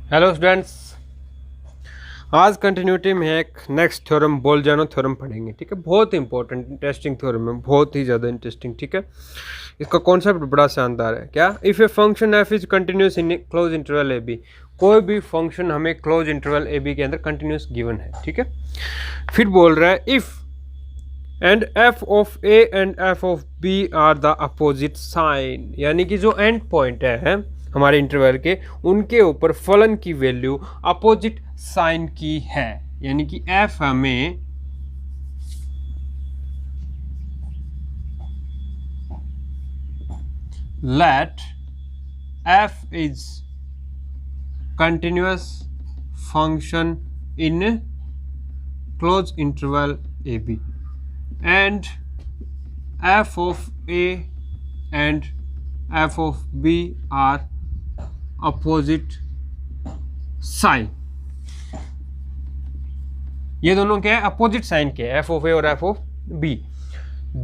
Hello students, आज continuity में एक नेक्स्ट थ्योरम बोलजानो थ्योरम पढ़ेंगे। ठीक है, बहुत इंपॉर्टेंट इंटरेस्टिंग थ्योरम है, बहुत ही ज़्यादा इंटरेस्टिंग। ठीक है, इसका कॉन्सेप्ट बड़ा शानदार है। क्या? If a function F is continuous in closed interval A B, कोई भी फंक्शन हमें क्लोज इंटरवल ए बी के अंदर कंटिन्यूस गिवन है। ठीक है, फिर बोल रहा है if and F of A and F of B are the opposite sign, यानी कि जो एंड पॉइंट है हमारे इंटरवल के, उनके ऊपर फलन की वैल्यू अपोजिट साइन की है। यानी कि एफ हमें let F is continuous function in closed interval A B and f of a and f of b are opposite sign। ये दोनों क्या है? अपोजिट साइन के, एफ ऑफ ए और एफ ऑफ बी।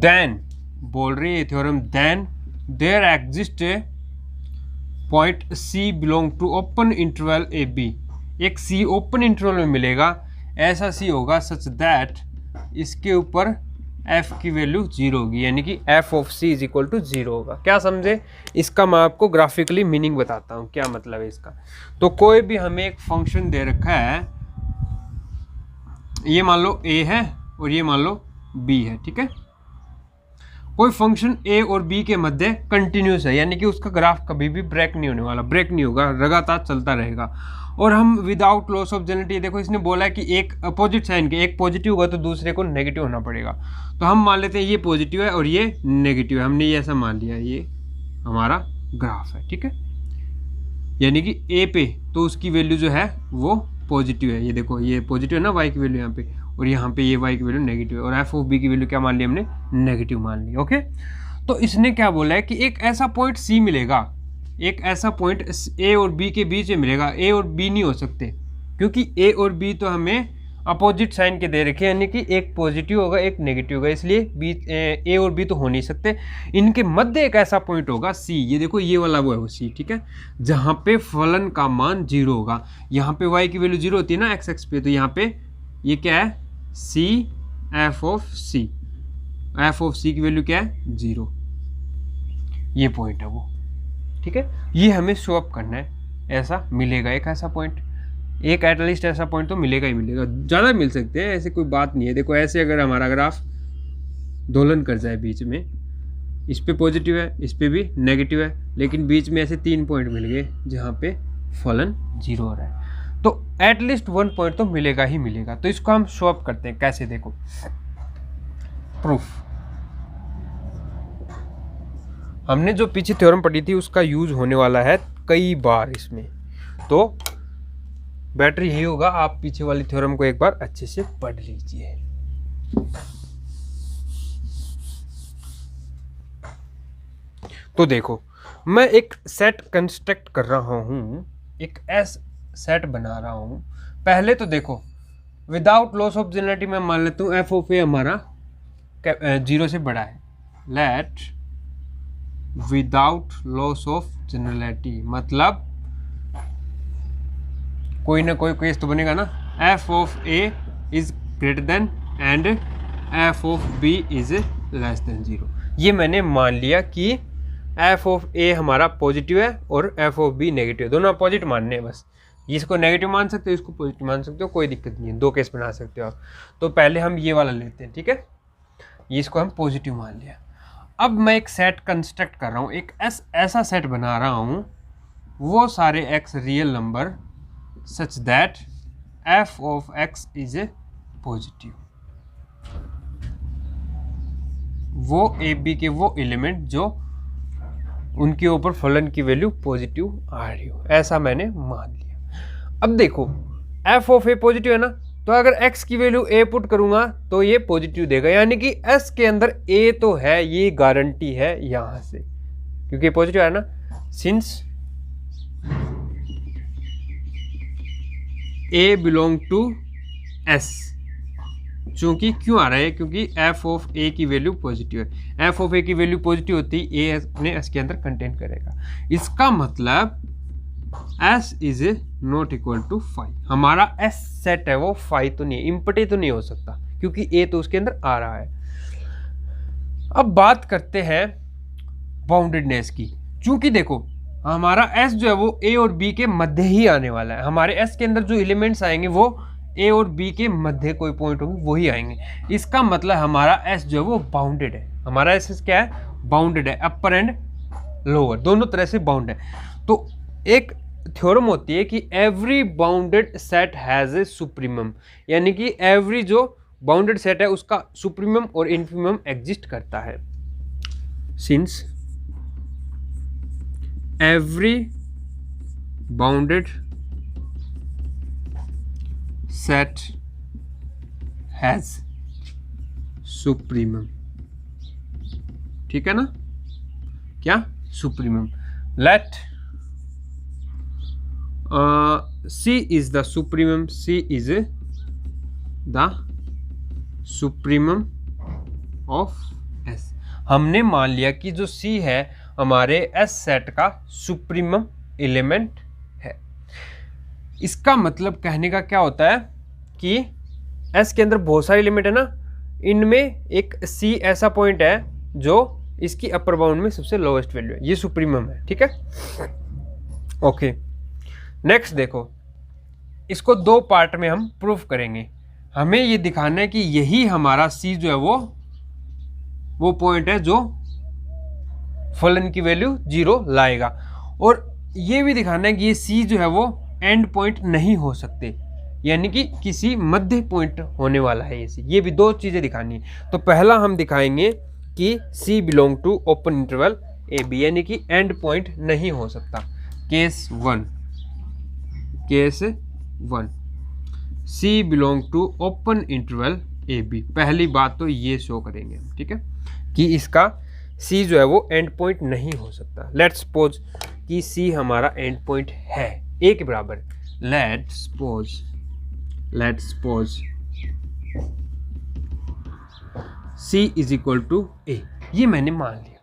देन बोल रही है theorem, then there exist a point C belong to open interval A B. एक सी ओपन इंटरवल में मिलेगा, ऐसा सी होगा सच दैट इसके ऊपर f की वैल्यू 0 होगी, यानी कि f of c is equal to 0 होगा। क्या समझे? इसका मैं आपको ग्राफिकली मीनिंग बताता हूँ क्या मतलब है इसका। तो कोई भी हमें एक फंक्शन दे रखा है, ये मान लो a है और ये मान लो b है। ठीक है, कोई फंक्शन a और b के मध्य कंटिन्यूस है, यानी कि उसका ग्राफ कभी भी ब्रेक नहीं होने वाला, ब्रेक नहीं होगा, लगातार चलता रहेगा। और हम विदाउट लॉस ऑफ जेनिटी, देखो इसने बोला है कि एक अपोजिट साइन के, एक पॉजिटिव होगा तो दूसरे को नेगेटिव होना पड़ेगा। तो हम मान लेते हैं ये पॉजिटिव है और ये नेगेटिव है, हमने ये ऐसा मान लिया, ये हमारा ग्राफ है। ठीक है, यानी कि ए पे तो उसकी वैल्यू जो है वो पॉजिटिव है, ये देखो ये पॉजिटिव है ना वाई की वैल्यू यहाँ पे, और यहाँ पे ये वाई की वैल्यू नेगेटिव है, और एफ ऑफ बी की वैल्यू क्या मान ली हमने? नेगेटिव मान ली। ओके, तो इसने क्या बोला है कि एक ऐसा पॉइंट सी मिलेगा, एक ऐसा पॉइंट ए और बी के बीच में मिलेगा। ए और बी नहीं हो सकते, क्योंकि ए और बी तो हमें अपोजिट साइन के दे रखे हैं, यानी कि एक पॉजिटिव होगा एक नेगेटिव होगा, इसलिए बी ए और बी तो हो नहीं सकते। इनके मध्य एक ऐसा पॉइंट होगा सी, ये देखो ये वाला वो है वो सी। ठीक है, जहाँ पे फलन का मान 0 होगा। यहाँ पे वाई की वैल्यू 0 होती है ना एक्स एक्स पे, तो यहाँ पे ये क्या है? C F of C, F of C की वैल्यू क्या है? 0। ये पॉइंट है वो। ठीक है, ये हमें शो अप करना है, ऐसा मिलेगा एक ऐसा पॉइंट, एक एटलीस्ट ऐसा पॉइंट तो मिलेगा ही मिलेगा, ज़्यादा मिल सकते हैं, ऐसे कोई बात नहीं है। देखो ऐसे अगर हमारा ग्राफ दोलन कर जाए बीच में, इस पे पॉजिटिव है इस पे भी नेगेटिव है, लेकिन बीच में ऐसे 3 पॉइंट मिल गए जहाँ पे फलन 0 हो रहा है, तो एटलीस्ट 1 पॉइंट तो मिलेगा ही मिलेगा। तो इसको हम शो अप करते हैं, कैसे? देखो प्रूफ, हमने जो पीछे थ्योरम पढ़ी थी उसका यूज होने वाला है कई बार इसमें, तो बेटर यही होगा आप पीछे वाली थ्योरम को एक बार अच्छे से पढ़ लीजिए। तो देखो मैं एक सेट कंस्ट्रक्ट कर रहा हूं, एक एस सेट बना रहा हूं। पहले तो देखो विदाउट लॉस ऑफ जेनिटी में मान लेता हूं एफ ऑफ ए हमारा 0 से बड़ा है। Let without loss of generality, मतलब कोई ना कोई केस तो बनेगा ना, F of A is greater than and F of B is less than 0। ये मैंने मान लिया कि एफ ऑफ ए हमारा पॉजिटिव है और एफ ऑफ बी नेगेटिव है, दोनों अपोजिट मानने हैं बस। इसको नेगेटिव मान सकते हो, इसको पॉजिटिव मान सकते हो, कोई दिक्कत नहीं है, 2 केस बना सकते हो आप। तो पहले हम ये वाला लेते हैं। ठीक है, ये इसको हम पॉजिटिव मान लिया। अब मैं एक सेट कंस्ट्रक्ट कर रहा हूँ, एक ऐसा सेट बना रहा हूँ, वो सारे x real number such that F of x is a positive. वो ए बी के वो एलिमेंट जो उनके ऊपर फलन की वैल्यू पॉजिटिव आ रही हो, ऐसा मैंने मान लिया। अब देखो एफ ऑफ ए पॉजिटिव है ना, तो अगर x की वैल्यू a पुट करूंगा तो ये पॉजिटिव देगा, यानी कि s के अंदर a तो है, ये गारंटी है यहां से, क्योंकि पॉजिटिव है ना। Since a belong to s, चूंकि क्यों आ रहा है? क्योंकि f ऑफ a की वैल्यू पॉजिटिव है। f ऑफ a की वैल्यू पॉजिटिव होती है, a अपने s के अंदर कंटेन करेगा। इसका मतलब S is not equal to 5, हमारा एस सेट है वो 5 तो नहीं है, इम्पटी तो नहीं हो सकता क्योंकि ए तो उसके अंदर आ रहा है। अब बात करते हैं बाउंडेडनेस की। चूंकि देखो हमारा एस जो है वो ए और बी के मध्य ही आने वाला है, हमारे एस के अंदर जो एलिमेंट्स आएंगे वो ए और बी के मध्य कोई पॉइंट होंगे वही आएंगे। इसका मतलब हमारा एस जो है वो बाउंडेड है, हमारा एस क्या है, बाउंडेड है, अपर एंड लोअर दोनों तरह से बाउंड है। तो एक थ्योरम होती है कि every bounded set has a supremum, यानी कि एवरी जो बाउंडेड सेट है उसका सुप्रीमम और इन्फीमम एग्जिस्ट करता है। Since every bounded set has supremum, ठीक है ना, क्या supremum. Let C is the supremum, C is the supremum of S। हमने मान लिया कि जो C है हमारे S सेट का सुप्रीमम एलिमेंट है। इसका मतलब कहने का क्या होता है कि S के अंदर बहुत सारे एलिमेंट है ना, इनमें एक C ऐसा पॉइंट है जो इसकी अपर बाउंड में सबसे लोवेस्ट वैल्यू है, ये सुप्रीमम है, ठीक है। ओके नेक्स्ट देखो, इसको दो पार्ट में हम प्रूफ करेंगे। हमें ये दिखाना है कि यही हमारा C जो है वो पॉइंट है जो फलन की वैल्यू 0 लाएगा, और ये भी दिखाना है कि ये C जो है वो एंड पॉइंट नहीं हो सकते, यानी कि किसी मध्य पॉइंट होने वाला है ये भी दो चीज़ें दिखानी है। तो पहला हम दिखाएंगे कि C belong to open interval AB, यानी कि एंड पॉइंट नहीं हो सकता। Case 1 C belong to open interval AB, पहली बात तो ये शो करेंगे हम, ठीक है, कि इसका C जो है वो एंड पॉइंट नहीं हो सकता। लेट्स सपोज कि C हमारा एंड पॉइंट है A के बराबर। Let's suppose C is equal to A, ये मैंने मान लिया।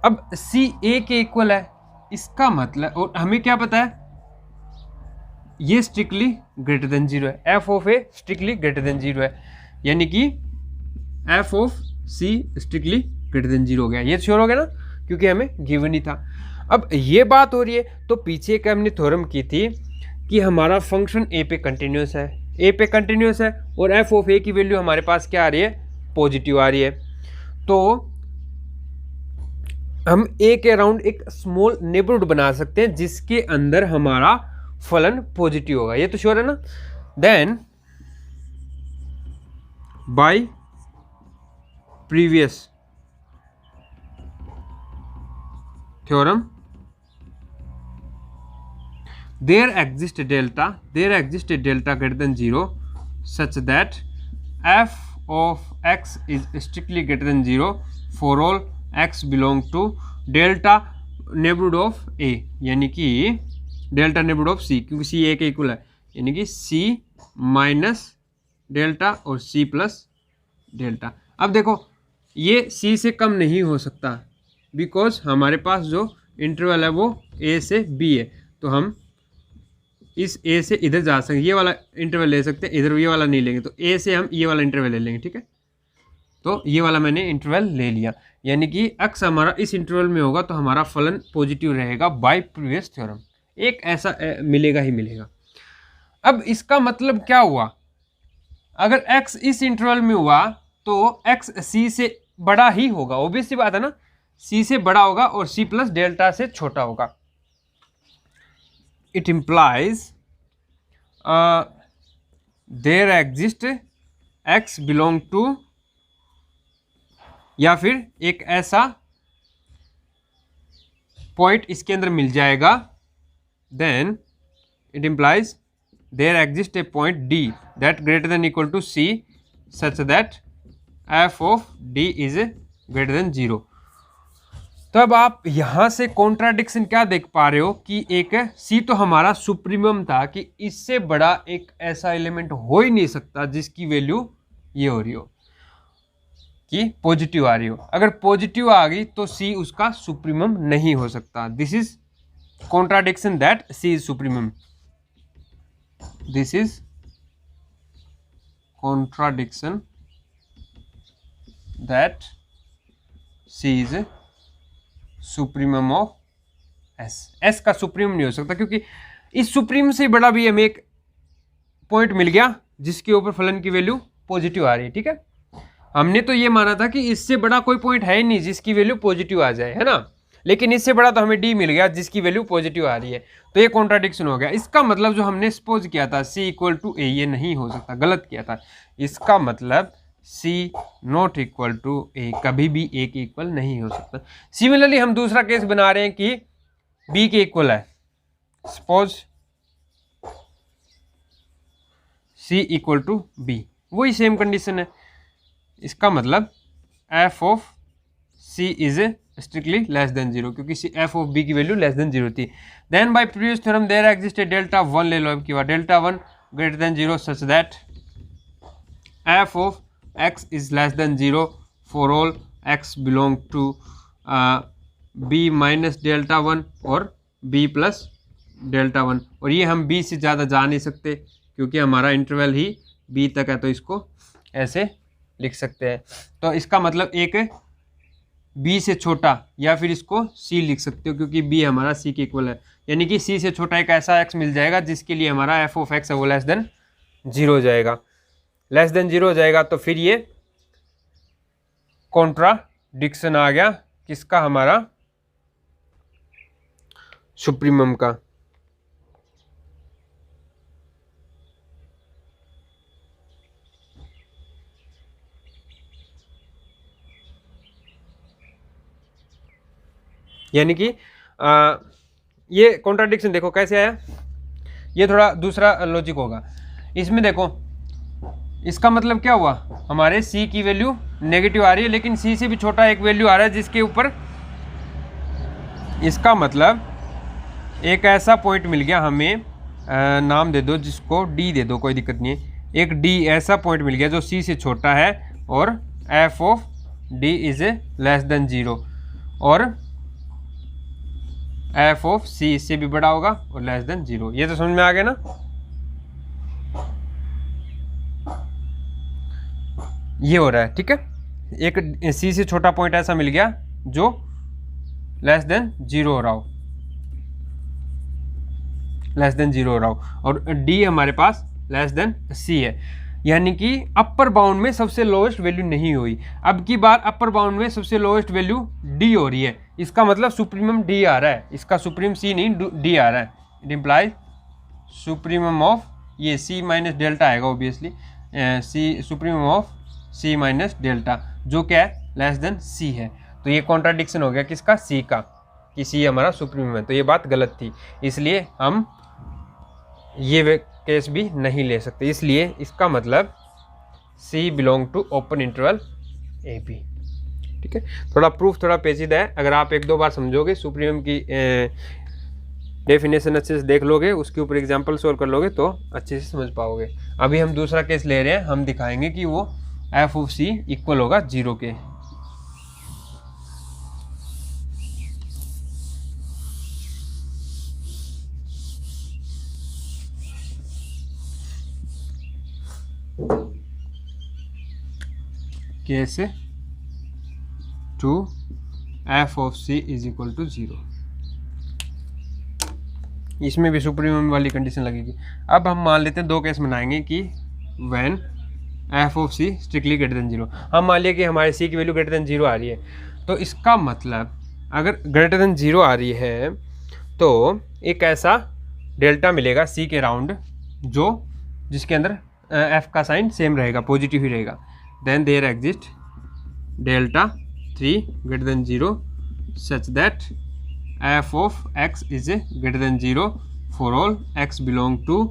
अब C A के इक्वल है, इसका मतलब, और हमें क्या पता है ये स्ट्रिक्टली ग्रेटर देन 0 है, f of A strictly greater than 0 है, यानी कि f of C strictly greater than 0 हो गया। ये श्योर हो गया ना, क्योंकि हमें गिवन ही था। अब ये बात हो रही है, तो पीछे एक हमने थ्योरम की थी कि हमारा फंक्शन A पे कंटिन्यूस है, A पे कंटिन्यूस है, और f ऑफ A की वैल्यू हमारे पास क्या आ रही है, पॉजिटिव आ रही है। तो हम A के अराउंड एक स्मॉल नेबरहुड बना सकते हैं जिसके अंदर हमारा फलन पॉजिटिव होगा, ये तो श्योर है ना। Then by previous theorem there exist delta greater than 0 such that f of x is strictly greater than 0 for all x belong to delta neighbourhood of A, यानी कि डेल्टा नेबरहुड ऑफ C, क्योंकि C A के equal है, यानी कि C minus delta और C plus delta. अब देखो ये C से कम नहीं हो सकता, बिकॉज हमारे पास जो इंटरवल है वो A से B है, तो हम इस A से इधर जा सकते, ये वाला इंटरवल ले सकते हैं, इधर ये वाला नहीं लेंगे, तो A से हम ये वाला इंटरवल ले लेंगे, ठीक है। तो ये वाला मैंने इंटरवल ले लिया, यानी कि x हमारा इस इंटरवल में होगा तो हमारा फलन पॉजिटिव रहेगा बाय प्रीवियस थ्योरम, एक ऐसा मिलेगा ही मिलेगा। अब इसका मतलब क्या हुआ, अगर x इस इंटरवल में हुआ तो x C से बड़ा ही होगा, ऑब्वियस सी बात है ना, C से बड़ा होगा और C प्लस डेल्टा से छोटा होगा। It implies there exist x belong to, या फिर एक ऐसा पॉइंट इसके अंदर मिल जाएगा, then it implies there exist a point D that greater than equal to C such that f of D is greater than 0। तो अब आप यहाँ से कॉन्ट्राडिक्शन क्या देख पा रहे हो कि एक C तो हमारा सुप्रीमम था, कि इससे बड़ा एक ऐसा एलिमेंट हो ही नहीं सकता जिसकी वैल्यू ये हो रही हो कि पॉजिटिव आ रही हो। अगर पॉजिटिव आ गई तो C उसका सुप्रीमम नहीं हो सकता। This is contradiction that C is supremum. This is contradiction that C is supremum of S. S का सुप्रीम नहीं हो सकता, क्योंकि इस सुप्रीम से बड़ा भी हमें एक पॉइंट मिल गया जिसके ऊपर फलन की वैल्यू पॉजिटिव आ रही है, ठीक है। हमने तो ये माना था कि इससे बड़ा कोई पॉइंट है ही नहीं जिसकी वैल्यू पॉजिटिव आ जाए, है ना, लेकिन इससे बड़ा तो हमें डी मिल गया जिसकी वैल्यू पॉजिटिव आ रही है, तो ये कॉन्ट्राडिक्शन हो गया। इसका मतलब जो हमने सपोज किया था C इक्वल टू ए, ये नहीं हो सकता, गलत किया था। इसका मतलब C नॉट इक्वल टू ए, कभी भी ए के इक्वल नहीं हो सकता। सिमिलरली हम दूसरा केस बना रहे हैं कि B के इक्वल है, suppose C equal to B, वही सेम कंडीशन है। इसका मतलब f of C is strictly less than 0, क्योंकि f ऑफ B की वैल्यू लेस देन 0 थी। Then by previous theorem there exist delta 1 ले लो, अब की बार delta 1 greater than 0 such that f of x is less than 0 for all x belong to b minus delta 1 और b plus delta 1, और ये हम b से ज़्यादा जा नहीं सकते क्योंकि हमारा इंटरवल ही b तक है, तो इसको ऐसे लिख सकते हैं। तो इसका मतलब एक b से छोटा, या फिर इसको c लिख सकते हो क्योंकि b हमारा c के इक्वल है, यानी कि c से छोटा एक ऐसा x मिल जाएगा जिसके लिए हमारा f ऑफ x है वो लेस देन 0 हो जाएगा। लेस देन 0 हो जाएगा तो फिर ये कॉन्ट्राडिक्शन आ गया किसका, हमारा सुप्रीमम का। यानी कि ये कॉन्ट्राडिक्शन देखो कैसे आया, ये थोड़ा दूसरा लॉजिक होगा इसमें। देखो इसका मतलब क्या हुआ, हमारे C की वैल्यू नेगेटिव आ रही है लेकिन C से भी छोटा एक वैल्यू आ रहा है जिसके ऊपर, इसका मतलब एक ऐसा पॉइंट मिल गया हमें, नाम दे दो जिसको D दे दो, कोई दिक्कत नहीं है। एक D ऐसा पॉइंट मिल गया जो C से छोटा है और f of D is less than 0, और f ऑफ C इससे भी बड़ा होगा और लेस देन 0। ये तो समझ में आ गया ना। ये हो रहा है, ठीक है। एक C से छोटा पॉइंट ऐसा मिल गया जो लेस देन 0 हो रहा हो, लेस देन 0 हो रहा हो, और D हमारे पास लेस देन C है, यानी कि अपर बाउंड में सबसे लोएस्ट वैल्यू नहीं हुई। अब की बार अपर बाउंड में सबसे लोएस्ट वैल्यू D हो रही है, इसका मतलब सुप्रीमम D आ रहा है, इसका सुप्रीम C नहीं D आ रहा है। इट इम्प्लाइज सुप्रीमम ऑफ ये C माइनस डेल्टा आएगा obviously, C supremum of C minus delta, जो क्या है लेस देन C है। तो ये कॉन्ट्राडिक्शन हो गया किसका, C का, कि C हमारा सुप्रीमम है, तो ये बात गलत थी, इसलिए हम ये केस भी नहीं ले सकते। इसलिए इसका मतलब C belong to open interval AB, ठीक है। थोड़ा प्रूफ थोड़ा पेचीदा है, अगर आप एक दो बार समझोगे, सुप्रीमम की डेफिनेशन अच्छे से देख लोगे, उसके ऊपर एग्जांपल सॉल्व कर लोगे तो अच्छे से समझ पाओगे। अभी हम दूसरा केस ले रहे हैं, हम दिखाएंगे कि वो f ऑफ C इक्वल होगा 0 के। Case 2 f of C is equal to 0। इसमें भी सुप्रीमम वाली कंडीशन लगेगी। अब हम मान लेते हैं दो केस बनाएंगे कि when f of C strictly greater than 0। हम मान लिया कि हमारे C की वैल्यू ग्रेटर देन 0 आ रही है, तो इसका मतलब अगर ग्रेटर देन 0 आ रही है तो एक ऐसा डेल्टा मिलेगा C के राउंड जो जिसके अंदर f का साइन सेम रहेगा, पॉजिटिव ही रहेगा। Then there exist delta 3 greater than 0 such that f of x is greater than 0 for all x belong to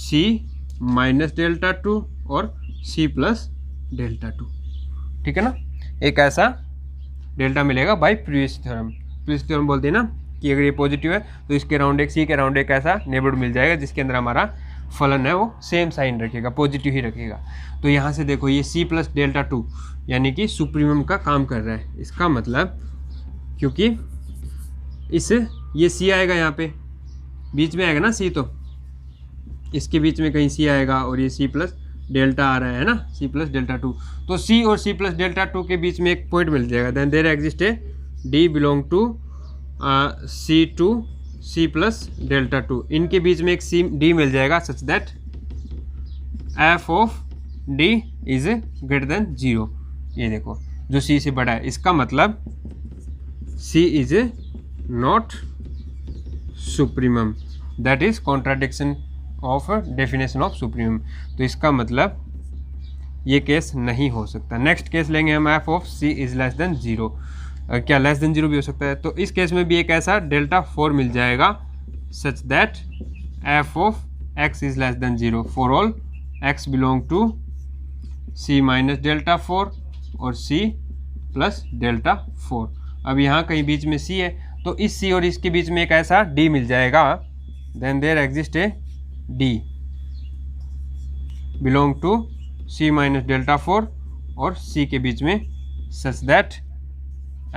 C minus delta 2 और C प्लस डेल्टा 2, ठीक है ना। एक ऐसा डेल्टा मिलेगा bye previous theorem. Previous theorem बोलते हैं ना कि अगर ये पॉजिटिव है तो इसके राउंड एक C के राउंड एक ऐसा नेबरहुड मिल जाएगा जिसके अंदर हमारा फलन है वो सेम साइन रखेगा, पॉजिटिव ही रखेगा। तो यहाँ से देखो ये C प्लस डेल्टा 2 यानी कि सुप्रीमम का काम कर रहा है। इसका मतलब क्योंकि इस ये सी आएगा यहाँ पे बीच में आएगा ना सी, तो इसके बीच में कहीं सी आएगा और ये सी प्लस डेल्टा आ रहा है ना, सी प्लस डेल्टा टू। तो सी और सी प्लस डेल्टा टू के बीच में एक पॉइंट मिल जाएगा। Then there exist a D belong to C to C plus delta two. इनके बीच में एक सी डी मिल जाएगा such that F of D is greater than 0। ये देखो जो सी से बड़ा है, इसका मतलब C is not supremum, that is contradiction of definition of supremum. तो इसका मतलब ये केस नहीं हो सकता। नेक्स्ट केस लेंगे हम F of C is less than 0। क्या लेस देन 0 भी हो सकता है? तो इस केस में भी एक ऐसा डेल्टा 4 मिल जाएगा such that F of x is less than 0 for all x belong to C minus delta 4 और सी प्लस डेल्टा 4। अब यहाँ कहीं बीच में सी है, तो इस सी और इसके बीच में एक ऐसा डी मिल जाएगा। Then there exist a D belong to C minus delta 4 और सी के बीच में such that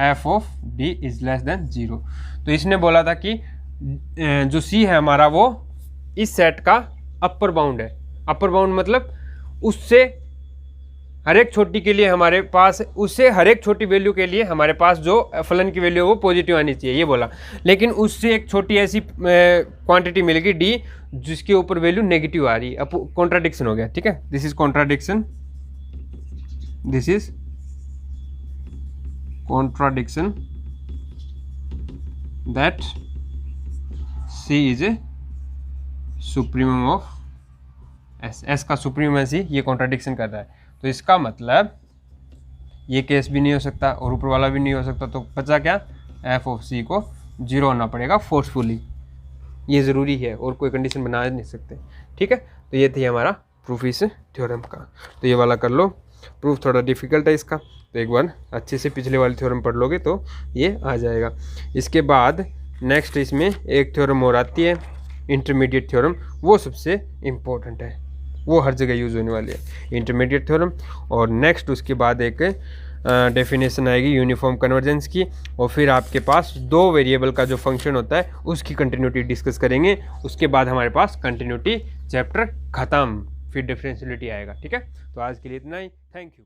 F of D is less than 0। तो इसने बोला था कि जो सी है हमारा वो इस सेट का अपर बाउंड है। अपर बाउंड मतलब उससे हर एक छोटी के लिए हमारे पास, उससे हर एक छोटी वैल्यू के लिए हमारे पास जो फलन की वैल्यू है वो पॉजिटिव आनी चाहिए, ये बोला। लेकिन उससे एक छोटी ऐसी क्वांटिटी मिलेगी डी जिसके ऊपर वैल्यू नेगेटिव आ रही है। अब कॉन्ट्राडिक्शन हो गया, ठीक है। This is contradiction, this is contradiction that C is a supremum of S. S का सुप्रीमम सी ये कॉन्ट्राडिक्शन कर रहा है। तो इसका मतलब ये केस भी नहीं हो सकता और ऊपर वाला भी नहीं हो सकता। तो बचा क्या? एफ ऑफ सी को 0 होना पड़ेगा फोर्सफुली, ये ज़रूरी है और कोई कंडीशन बना नहीं सकते, ठीक है। तो ये थी हमारा प्रूफ इस थ्योरम का। तो ये वाला कर लो, प्रूफ थोड़ा डिफिकल्ट है इसका, तो एक बार अच्छे से पिछले वाले थ्योरम पढ़ लोगे तो ये आ जाएगा। इसके बाद नेक्स्ट इसमें एक थ्योरम और आती है इंटरमीडिएट थ्योरम, वो सबसे इम्पोर्टेंट है, वो हर जगह यूज़ होने वाली है इंटरमीडिएट थ्योरम। और नेक्स्ट उसके बाद एक डेफिनेशन आएगी यूनिफॉर्म कन्वर्जेंस की, और फिर आपके पास 2 वेरिएबल का जो फंक्शन होता है उसकी कंटिन्यूटी डिस्कस करेंगे। उसके बाद हमारे पास कंटिन्यूटी चैप्टर ख़त्म, फिर डिफरेंशियलिटी आएगा, ठीक है। तो आज के लिए इतना ही, थैंक यू।